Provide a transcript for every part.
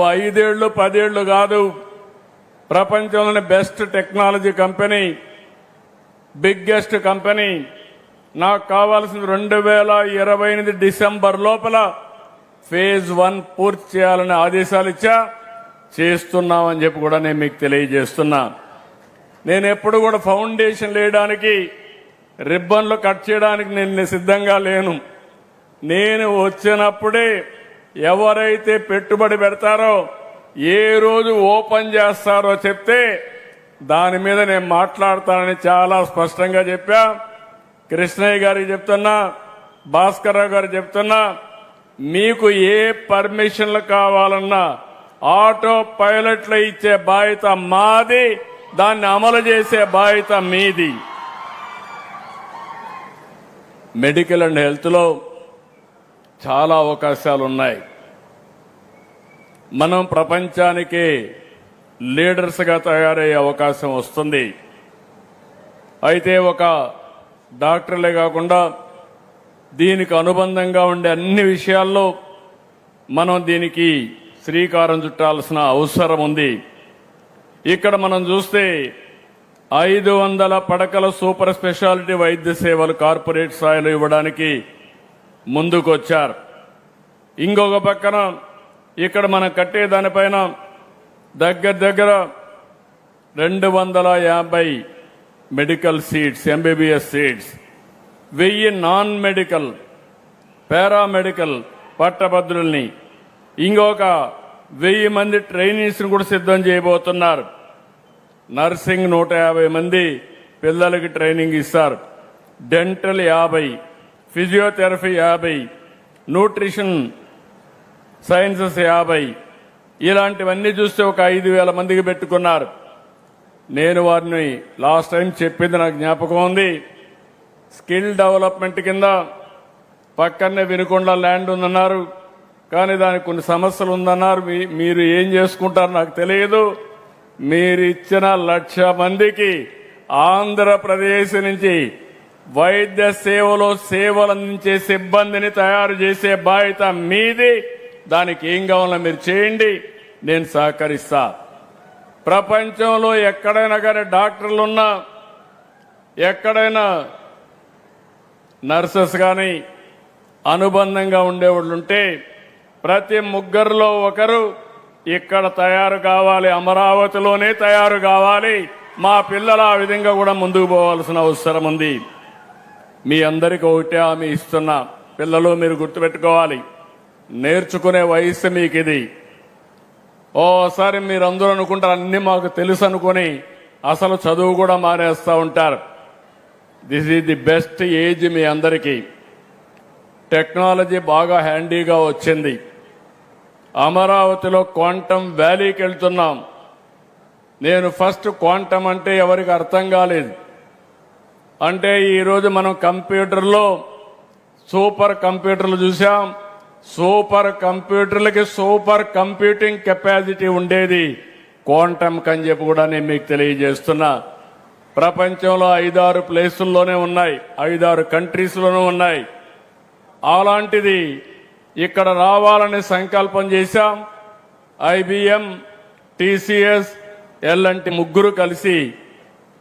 5 ఏళ్ళు 10 ఏళ్ళు కాదు, ప్రపంచంలోని best technology company, biggest company. నాకు కావాల్సింది 2028 డిసెంబర్ లోపల ఫేజ్ 1 పూర్తి చేయాలని ఆదేశాలు ఇచ్చా. చేస్తున్నామని చెప్పి కూడా నేను మీకు తెలియజేస్తున్నా. నేను ఎప్పుడు కూడా ఫౌండేషన్ వేయడానికి, రిబ్బన్లు కట్ చేయడానికి నేను సిద్ధంగా లేను. నేను వచ్చినప్పుడే ఎవరైతే పెట్టుబడి పెడతారో, ఏ రోజు ఓపెన్ చేస్తారో చెప్తే దాని మీద నేను మాట్లాడతానని చాలా స్పష్టంగా చెప్పా. కృష్ణయ్య గారికి చెప్తున్నా, భాస్కర్రావు గారికి చెప్తున్నా, మీకు ఏ పర్మిషన్లు కావాలన్నా ఆటో పైలట్లు ఇచ్చే బాధ్యత మాది, దాన్ని అమలు చేసే బాధ్యత మీది. మెడికల్ అండ్ హెల్త్ లో చాలా అవకాశాలు ఉన్నాయి. మనం ప్రపంచానికి లీడర్స్గా తయారయ్యే అవకాశం వస్తుంది. అయితే ఒక డాక్టర్లే కాకుండా దీనికి అనుబంధంగా ఉండే అన్ని విషయాల్లో మనం దీనికి శ్రీకారం చుట్టాల్సిన అవసరం ఉంది. ఇక్కడ మనం చూస్తే 500 పడకల సూపర్ స్పెషాలిటీ వైద్య సేవలు కార్పొరేట్ స్థాయిలో ఇవ్వడానికి ముందుకొచ్చారు. ఇంకొక పక్కన ఇక్కడ మనం కట్టే దానిపైన దగ్గర 250 medical seats, MBBS seats, 1000 non medical paramedical పట్టభద్రుల్ని, ఇంకొక 1000 మంది ట్రైనీస్ని కూడా సిద్ధం చేయబోతున్నారు. నర్సింగ్ 150 మంది పిల్లలకి ట్రైనింగ్ ఇస్తారు. డెంటల్ 50, ఫిజియోథెరపీ 50, న్యూట్రిషన్ సైన్సెస్ 50, ఇలాంటివన్నీ చూస్తే ఒక 5,000 మందికి పెట్టుకున్నారు. నేను వారిని లాస్ట్ టైం చెప్పింది నాకు జ్ఞాపకం ఉంది. స్కిల్ డెవలప్మెంట్ కింద పక్కనే వినుకొండ ల్యాండ్ ఉందన్నారు, కానీ దానికి కొన్ని సమస్యలు ఉందన్నారు. మీరు ఏం చేసుకుంటారో నాకు తెలియదు. మీరు ఇచ్చిన 1,00,000 మందికి ఆంధ్రప్రదేశ్ నుంచి వైద్య సేవలు అందించే సిబ్బందిని తయారు చేసే బాధ్యత మీది. దానికి ఏం కావాలో మీరు చేయండి, నేను సహకరిస్తా. ప్రపంచంలో ఎక్కడైనా కానీ డాక్టర్లున్నా, ఎక్కడైనా నర్సెస్ కానీ అనుబంధంగా ఉండేవాళ్ళు ఉంటే ప్రతి ముగ్గురులో ఒకరు ఇక్కడ తయారు కావాలి, అమరావతిలోనే తయారు కావాలి. మా పిల్లలు ఆ విధంగా కూడా ముందుకు పోవాల్సిన అవసరం ఉంది. మీ అందరికీ ఒకటే హామీ ఇస్తున్నా, పిల్లలు మీరు గుర్తుపెట్టుకోవాలి, నేర్చుకునే వయసు మీకు ఇది. ఓసారి మీరు అందరూ అనుకుంటారు అన్ని మాకు తెలుసు అనుకుని అసలు చదువు కూడా మానేస్తూ ఉంటారు. This is the best age మీ అందరికీ. టెక్నాలజీ బాగా హ్యాండీగా వచ్చింది. అమరావతిలో క్వాంటమ్ వ్యాలీకి వెళ్తున్నాం. నేను ఫస్ట్ క్వాంటమ్ అంటే ఎవరికి అర్థం కాలేదు. అంటే ఈరోజు మనం కంప్యూటర్లో సూపర్ కంప్యూటర్లు చూసాం. సూపర్ కంప్యూటర్లకి సూపర్ కంప్యూటింగ్ కెపాసిటీ ఉండేది క్వాంటమ్ అని చెప్పి కూడా నేను మీకు తెలియజేస్తున్నా. ప్రపంచంలో 5-6 ప్లేసుల్లోనే ఉన్నాయి, 5-6 కంట్రీస్లోనూ ఉన్నాయి. అలాంటిది ఇక్కడ రావాలని సంకల్పం చేశాం. IBM, TCS, L&T ముగ్గురు కలిసి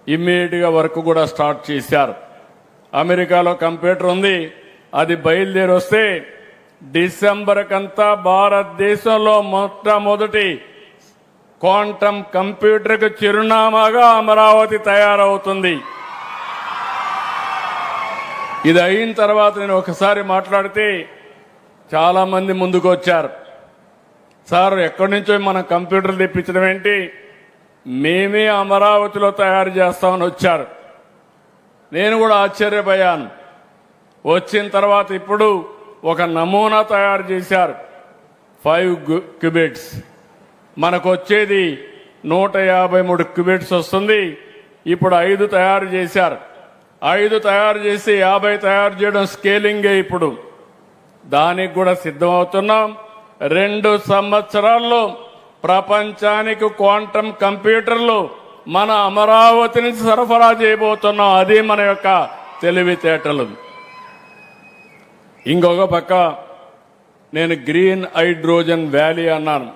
ఇమ్మీడియట్ గా వర్క్ కూడా స్టార్ట్ చేశారు. అమెరికాలో కంప్యూటర్ ఉంది, అది బయలుదేరి వస్తే డిసెంబర్ కంతా భారతదేశంలో మొట్టమొదటి క్వాంటమ్ కంప్యూటర్కి చిరునామాగా అమరావతి తయారవుతుంది. ఇది అయిన తర్వాత నేను ఒకసారి మాట్లాడితే చాలా మంది ముందుకు వచ్చారు. సార్ ఎక్కడి నుంచో మనం కంప్యూటర్లు తెప్పించడం ఏంటి, మేమే అమరావతిలో తయారు చేస్తామని వచ్చారు. నేను కూడా ఆశ్చర్యపోయాను. వచ్చిన తర్వాత ఇప్పుడు ఒక నమూనా తయారు చేశారు, 5 క్యూబిట్స్. మనకు వచ్చేది 153 క్యూబిట్స్ వస్తుంది. ఇప్పుడు 5 తయారు చేశారు. 5 తయారు చేసి 50 తయారు చేయడం స్కేలింగే. ఇప్పుడు దానికి కూడా సిద్ధమవుతున్నాం. 2 సంవత్సరాల్లో ప్రపంచానికి క్వాంటమ్ కంప్యూటర్లు మన అమరావతి నుంచి సరఫరా చేయబోతున్నాం. అది మన యొక్క తెలివితేటలు. ఇంకొక పక్క నేను గ్రీన్ హైడ్రోజన్ వ్యాలీ అన్నాను.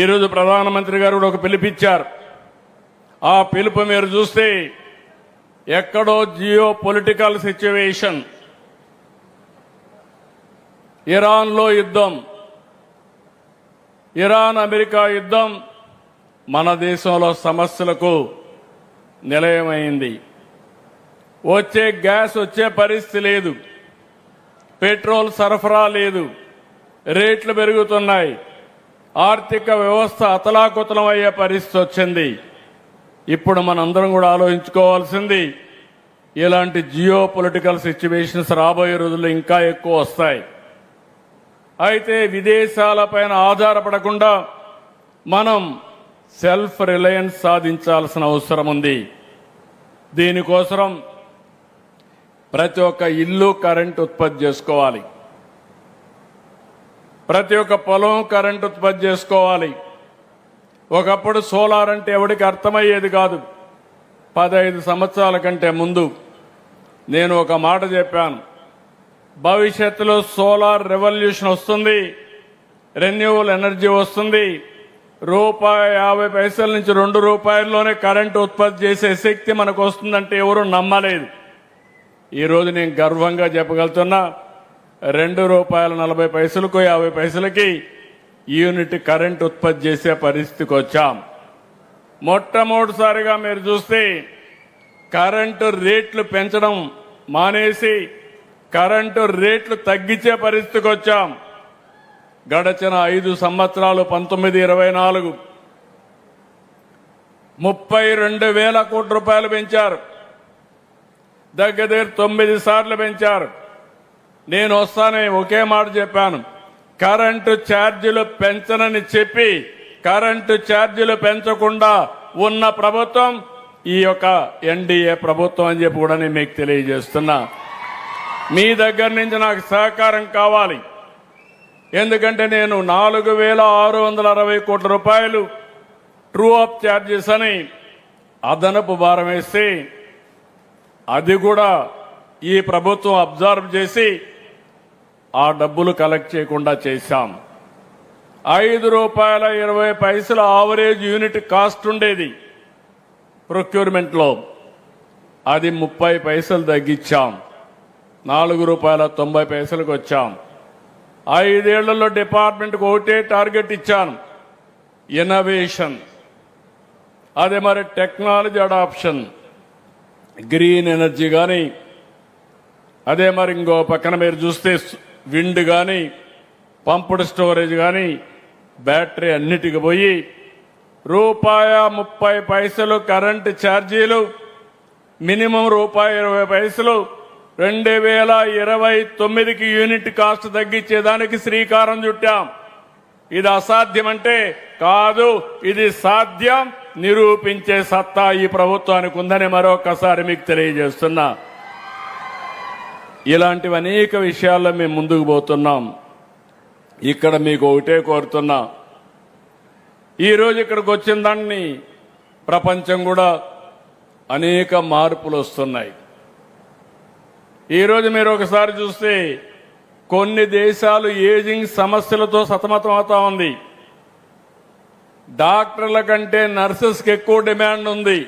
ఈరోజు ప్రధానమంత్రి గారు కూడా ఒక పిలుపిచ్చారు. ఆ పిలుపు మీరు చూస్తే ఎక్కడో జియో పొలిటికల్ సిచ్యువేషన్, ఇరాన్లో యుద్ధం, ఇరాన్ అమెరికా యుద్ధం మన దేశంలో సమస్యలకు నిలయమైంది. వచ్చే గ్యాస్ వచ్చే పరిస్థితి లేదు, పెట్రోల్ సరఫరా లేదు, రేట్లు పెరుగుతున్నాయి, ఆర్థిక వ్యవస్థ అతలాకుతలం అయ్యే పరిస్థితి వచ్చింది. ఇప్పుడు మనందరం కూడా ఆలోచించుకోవాల్సింది, ఇలాంటి జియో పొలిటికల్ సిచ్యువేషన్స్ రాబోయే రోజుల్లో ఇంకా ఎక్కువ వస్తాయి. అయితే విదేశాలపైన ఆధారపడకుండా మనం సెల్ఫ్ రిలయన్స్ సాధించాల్సిన అవసరం ఉంది. దీనికోసం ప్రతి ఒక్క ఇల్లు కరెంట్ ఉత్పత్తి చేసుకోవాలి, ప్రతి ఒక్క పొలం కరెంట్ ఉత్పత్తి చేసుకోవాలి. ఒకప్పుడు సోలార్ అంటే ఎవరికి అర్థమయ్యేది కాదు. 15 సంవత్సరాల కంటే ముందు నేను ఒక మాట చెప్పాను, భవిష్యత్తులో సోలార్ రెవల్యూషన్ వస్తుంది, రెన్యూవల్ ఎనర్జీ వస్తుంది, ₹1.50 నుంచి ₹2లోనే కరెంటు ఉత్పత్తి చేసే శక్తి మనకు వస్తుందంటే ఎవరు నమ్మలేదు. ఈరోజు నేను గర్వంగా చెప్పగలుగుతున్నా, ₹2.40 50 యూనిట్ కరెంట్ ఉత్పత్తి చేసే పరిస్థితికి వచ్చాం. మొట్టమొదటిసారిగా మీరు చూస్తే కరెంటు రేట్లు పెంచడం మానేసి కరెంటు రేట్లు తగ్గించే పరిస్థితికి వచ్చాం. గడచిన 5 సంవత్సరాలు 19-24 32,000 కోట్ల రూపాయలు పెంచారు, దగ్గర 9 సార్లు పెంచారు. నేను వస్తానే ఒకే మాట చెప్పాను, కరెంటు ఛార్జీలు పెంచనని చెప్పి కరెంటు ఛార్జీలు పెంచకుండా ఉన్న ప్రభుత్వం ఈ యొక్క ఎన్డీఏ ప్రభుత్వం అని చెప్పి కూడా నేను మీకు తెలియజేస్తున్నా. మీ దగ్గర నుంచి నాకు సహకారం కావాలి. ఎందుకంటే నేను 4,660 కోట్ల రూపాయలు ట్రూ అప్ ఛార్జెస్ అని అదనపు భారం వేస్తే అది కూడా ఈ ప్రభుత్వం అబ్జర్వ్ చేసి ఆ డబ్బులు కలెక్ట్ చేయకుండా చేశాం. ₹5.20 ఆవరేజ్ యూనిట్ కాస్ట్ ఉండేది ప్రొక్యూర్మెంట్లో, అది 30 పైసలు తగ్గించాం, ₹4.90 వచ్చాం. 5 ఏళ్లలో డిపార్ట్మెంట్కి ఒకటే టార్గెట్ ఇచ్చాను, ఇన్నోవేషన్. అదే మరి టెక్నాలజీ అడాప్షన్, గ్రీన్ ఎనర్జీ కానీ, అదే మరి ఇంకో పక్కన మీరు చూస్తే విండ్ కానీ, పంప్డ్ స్టోరేజ్ కానీ, బ్యాటరీ అన్నిటికి పోయి ₹30 కరెంటు ఛార్జీలు, మినిమం ₹20 2029కి యూనిట్ కాస్ట్ తగ్గించేదానికి శ్రీకారం చుట్టాం. ఇది అసాధ్యమంటే కాదు, ఇది సాధ్యం, నిరూపించే సత్తా ఈ ప్రభుత్వానికి ఉందని మరొకసారి మీకు తెలియజేస్తున్నా. ఇలాంటివి అనేక విషయాల్లో మేము ముందుకు పోతున్నాం. ఇక్కడ మీకు ఒకటే కోరుతున్నా, ఈరోజు ఇక్కడికి వచ్చిన దాన్ని ప్రపంచం కూడా అనేక మార్పులు వస్తున్నాయి. ఈరోజు మీరు ఒకసారి చూస్తే కొన్ని దేశాలు ఏజింగ్ సమస్యలతో సతమతం అవుతా ఉంది. డాక్టర్ల కంటే నర్సెస్కి ఎక్కువ డిమాండ్ ఉంది.